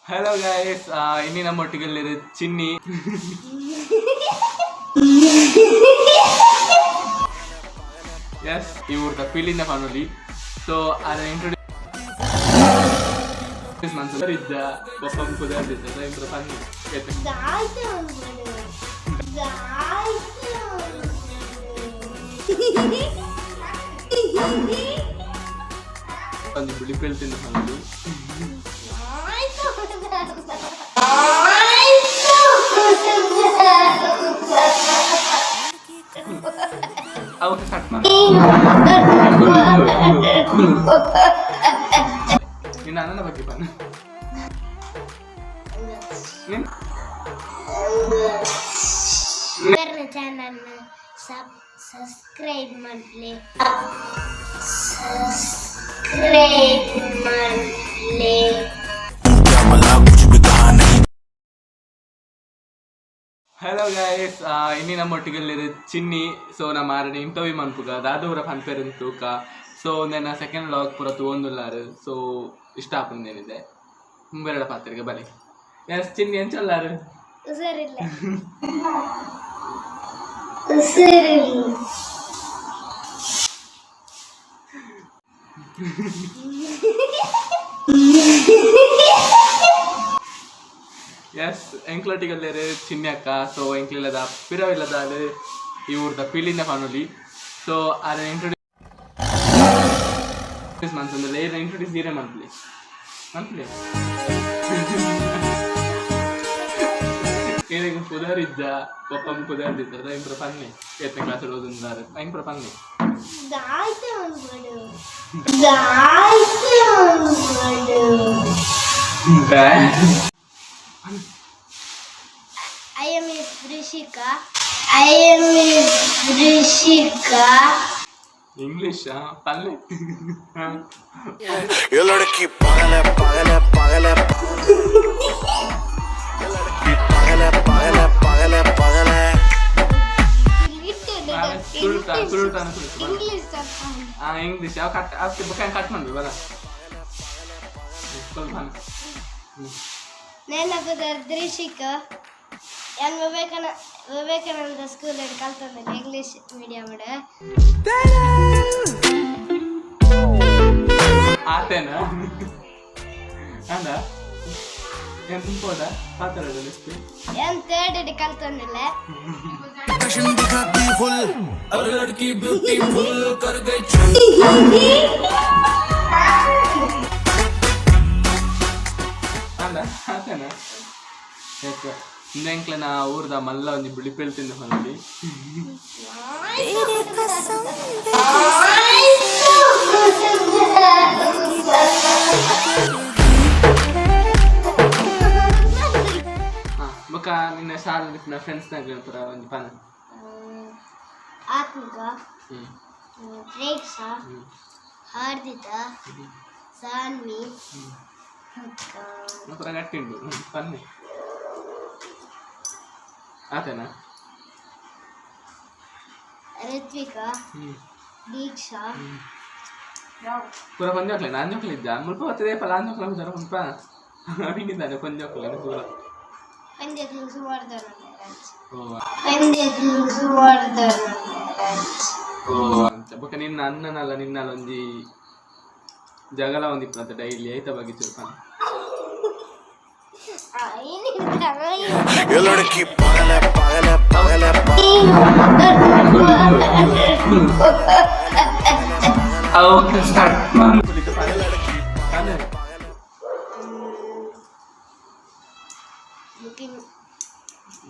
Hello guys, ಇನ್ನಿ ನಮ್ಮೊಟ್ಟಿಗೆಲ್ಲಿದೆ Chinni. Yes, ಇವ್ರದ ಫೀಲಿಂದ ಫ್ಯಾಮಿಲಿ. ಸೊ ಅದನ್ನ ಇಂಟ್ರೊಡ್ಯೂಸ್ ಮನ್ಸಿದ್ದ ಪಪ್ಪಂ ಕುದಿದ್ದ ಇಬ್ಬರು ಫನ್ನಿ ಒಂದು ಬಿಳಿ ಹೇಳ್ತೀನಿ ಫ್ಯಾಮಿಲಿ. ಅವಕ್ಕೆ ಕಟ್ ಮಾಡಿ ನಿನ್ನ ಅಣ್ಣನ ಬಗ್ಗೆ ಬನ್ನ ಚಾನಲ್ ಸಬ್ಸ್ಕ್ರೈಬ್ ಮಾಡಲಿ. ಹಲೋ ಗೈಸ್, ಇನ್ನಿ ನಮ್ಮೊಟ್ಟಿಗೆಲ್ಲಿದೆ ಚಿನ್ನಿ. ಸೊ ನಮ್ಮ ಆರನೇ ಇಂಟರ್ವ್ಯೂ ಮನ್ಪುಗ ದಾದೂರ ಪನ್ಪೇರು ತೂಕ. ಸೊ ನನ್ನ ಸೆಕೆಂಡ್ ಲಾಗ್ ಪೂರ ತೂಂದುಲ್ಲಾರು. ಸೊ ಇಷ್ಟ ಆಪಂದೇನಿದೆ ಮುಂಬೆರಡ ಪಾತ್ರೆಗೆ ಬಲಿ. ಎಸ್ ಚಿನ್ನಿ ಎಂಚಲ್ಲಾರು ಎಸ್ ಎಂಕ್ಲೊಟ್ಟಿಗಲ್ಲೇರು ಚಿನ್ನಿ ಅಕ್ಕ. ಸೊ ಎಂಕ್ಲಿಲ್ಲದ ಪಿರವಿಲ್ಲದ ಇವ್ರದ ಫೀಲಿಂದ ಫ್ಯಾಮಿಲಿ. ಸೊ ಅದನ್ನ ಇಂಟ್ರೊಡ್ಯೂಸ್ ಮನ್ಸಂದ್ರೆ ಇಂಟ್ರೊಡ್ಯೂಸ್ ದೀರೆ ಮಂತ್ಲಿ ಏನಿಗೆ ಪುದರಿದ್ದ ಪಪ್ಪಂ ಕುದರ್ದಿದ್ದ ಇಂಪ್ರ ಪನ್ನೆ 8ನೇ ಕ್ಲಾಸಲ್ಲಿ ಓದುಂದಾರೆ ಇಂಪ್ರ ಪನ್ನೆ इंग्लिश पल्ले ये लड़की पागल है पागल है पागल है पागल है पागल है पागल है पागल है इंग्लिश कट आपके बुक कट मन बरा ದೃಶಿಕಾ ವಿವೇಕಾನಂದ ಸ್ಕೂಲ್ ಕಲ್ತಂದ್ರೆ ಇಂಗ್ಲಿಷ್ ಮೀಡಿಯಂ ಆತೇನಾ ಅಂದ ಏನ್ ತುಂಬೋದ ಪಾತ್ರದಲ್ಲಿ ಏನ್ ಥರ್ಡ್ ಕಲ್ತಂದಿಲ್ಲ फैशन दिखाती फुल अब लड़की ब्यूटीफुल कर गई ಅಂದ ಆತೇನಾ ಇಂಕ್ಲನ ಊರ್ದ ಮಲ್ಲ ಒಂದು ಬಿಳಿ ಪೇಳ್ತಿಂದ ಹೊಂದಿ ಬೊಕ ನಿನ್ನ ಶಾಲೆ ಫ್ರೆಂಡ್ಸ್ನಾಗ ಪುರ ಒಂದು ಪಾನ ಆತ್ಮಿಕ ಪ್ರೇಕ್ಷಾ ಹಾರ್ದಿತ ಸಾನ್ವಿ ಪುರ ಗಟ್ಟಿಂಡು ಪನ್ನೆ ಆತೇನಾ ಋತ್ವಿಕಾ ದೀಕ್ಷಾ ಪೂರ ಕೊಂಜೋಕ್ಲೆ ನಾನು ಜೋಕ್ಲಿದ್ದ ಮುಲ್ಪ ಹೊತ್ತದೆ ಪಲ ನಾನು ಜೋಕ್ಲ ಜರ ಮುಲ್ಪ ಅವಿನಿದ್ದಾನೆ ಕೊಂಜೋಕ್ಲೆ ಪೂರ ಓ ಅಂತ ಬೊಕ ನಿನ್ನ ಅಣ್ಣನಲ್ಲ ನಿನ್ನಲ್ಲ ಒಂಜಿ ಜಗಳ ಒಂದಿಪ್ಪಂತ ಡೈಲಿ ಐತ ಬಗ್ಗೆ ಚುರ್ಪಾನ ये लड़की पागल है पागल है पागल है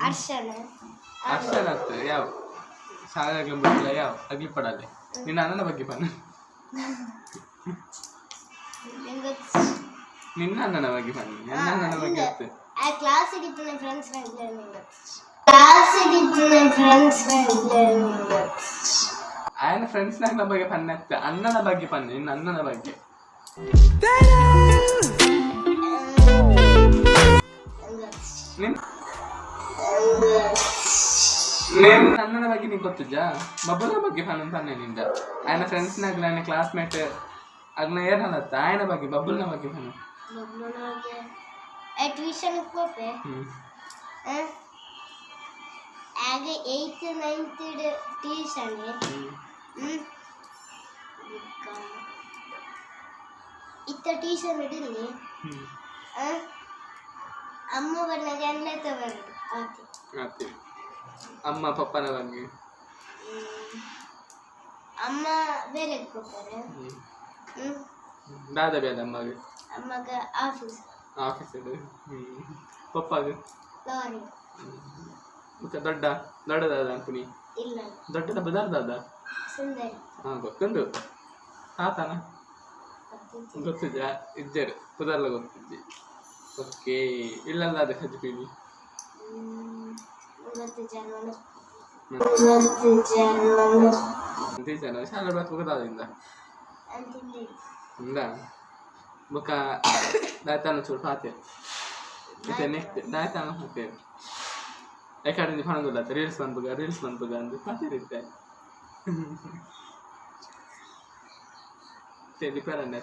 ಅರ್ಶನ ಯಾವ ಶಾಲೆಗಳ ಬಗ್ಗೆ ಯಾವ ಅಗ್ಲಿ ಪಡಲ್ಲ ನಿನ್ನ ಅಣ್ಣನ ಬಗ್ಗೆ ಪನ್ನ ನಿನ್ನ ಅಣ್ಣನ ಬಗ್ಗೆ ಬನ್ನಿ ನನ್ನ ಅಣ್ಣನ ಬಗ್ಗೆ ಇತ್ತು ಕ್ಲಾಸ್ ಇಡಿಪುನ ಫ್ರೆಂಡ್ಸ್ ఆయన ಫ್ರೆಂಡ್ಸ್ ನಾಗ ಬಗ್ಗೆ ಪನ್ನ ಇತ್ತು ಅಣ್ಣನ ಬಗ್ಗೆ ಪನ್ನ ನಿನ್ನ ಅಣ್ಣನ ಬಗ್ಗೆ ಅಣ್ಣನ ಬಗ್ಗೆ ನಿಂಗೆ ಗೊತ್ತಿದ್ದ ಬಬ್ಬನ ಬಗ್ಗೆ ಪನ್ನೆ ನಿಂದ ఆయన ಫ್ರೆಂಡ್ಸ್ ನಾಗ ನನ್ನ ಕ್ಲಾಸ್ಮೇಟ್ ಅಗ್ನ ಏನತ್ತ ఆయన ಬಗ್ಗೆ ಬಬ್ಬಲ್ನ ಬಗ್ಗೆ ಪನ್ನ ಟ್ಯೂಷನ್ ಹೋಪೆ ಹ್ಞೂ ಆಗ 8th 9th ಟ್ಯೂಷನ್ ಇತ್ತ ಟ್ಯೂಷನ್ ಇಡಲಿ ಹ್ಞೂ ಅಮ್ಮ ಬಂದಾಗ ಎಲ್ಲ ತಗೊಂಡು ಆತಿ ಆಯ್ತು ಅಮ್ಮ ಪಪ್ಪನ ಬಗ್ಗೆ ಅಮ್ಮ ಬೇರೆ ಹೋಗ್ತಾರೆ ದಾದ ಬೇಡ ಅಮ್ಮಗೆ ಅಮ್ಮಗ ಆಫೀಸ್ ಆಫೀಸಲ್ಲಿ ಪಪ್ಪಾಗ ಲಾರಿ ಮತ್ತೆ ದೊಡ್ಡದಾದ ಅಂಕುನಿ ಇಲ್ಲ ದೊಡ್ಡದ ಬದಾರ್ದಾದ ಸುಂದರಿ ಹಾಂ ಗೊತ್ತುಂಟು ತಾತನ ಗೊತ್ತಿದ್ದ ಇದ್ದರು ಕುದರ್ಲ ಗೊತ್ತಿದ್ದೆ ಓಕೆ ಇಲ್ಲಲ್ಲ ಅದು ಹಜ್ಪೀನಿ ಜನ ಶಾಲೆ ಬರ್ತು ಗೊತ್ತಾದಿಂದ ఉందా ఒక దాతాను చూడు పాతే అయితే నెక్స్ట్ దాతాను ఓకే ఎక్కడ నుంచి పనులు రీల్స్ పంపుగా అందు పాతే రీతే తెలిపారండి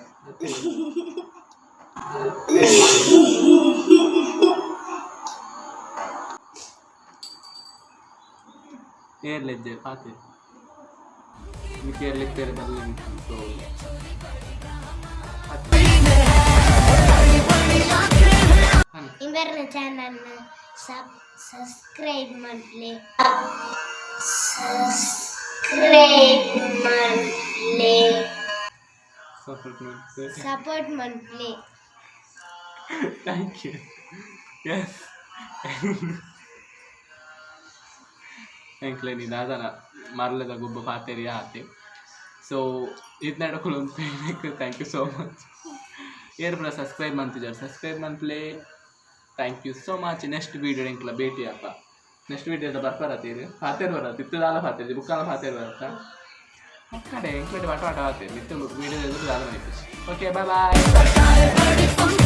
ఏర్లేదు పాతే మీకు ఏర్లేదు సో ಇಂಬರ್ನ ಚಾನಲ್ ಸಬ್ಸ್ಕ್ರೈಬ್ ಮಾಡ್ಲಿ ಸಪೋರ್ಟ್ ಮಾಡ್ಲಿ ಥ್ಯಾಂಕ್ ಯು ಎಸ್ ಎಂಕ್ಲೆ ನೀ ದಾದನ ಮರಳದ ಗುಬ್ಬ ಪಾತೇರಿ ಆತೆ ಸೊ ಇದು ನಡ್ಕೊಳ್ಳೋ ಥ್ಯಾಂಕ್ ಯು ಸೋ ಮಚ್ ಏರ್ ಪ್ಲಸ್ ಸಬ್ಸ್ಕ್ರೈಬ್ ಮಾಡ್ತಿದ್ದಾರೆ thank you so much next video ಎಂಕ್ಲ ಭೇಟಿ ಅಪ್ಪ ನೆಕ್ಸ್ಟ್ ವೀಡಿಯೋದ ಬರ್ಬರತ್ತೀರಿ ಪಾತೇರು ಬರತ್ತೆ ಇತ್ತದಾಲ ಪಾತೇರಿ ಬುಕ್ಕಾಲ ಪಾತೇರು ಬರತ್ತಾ ಕಡೆ ಎಂಕ್ಲಡೆ ವಾಟ ಆತೀರಿ ಇತ್ತು ವೀಡಿಯೋ ದಾಲ ಮನೆ ಓಕೆ ಬಾಯ್ ಬಾಯ್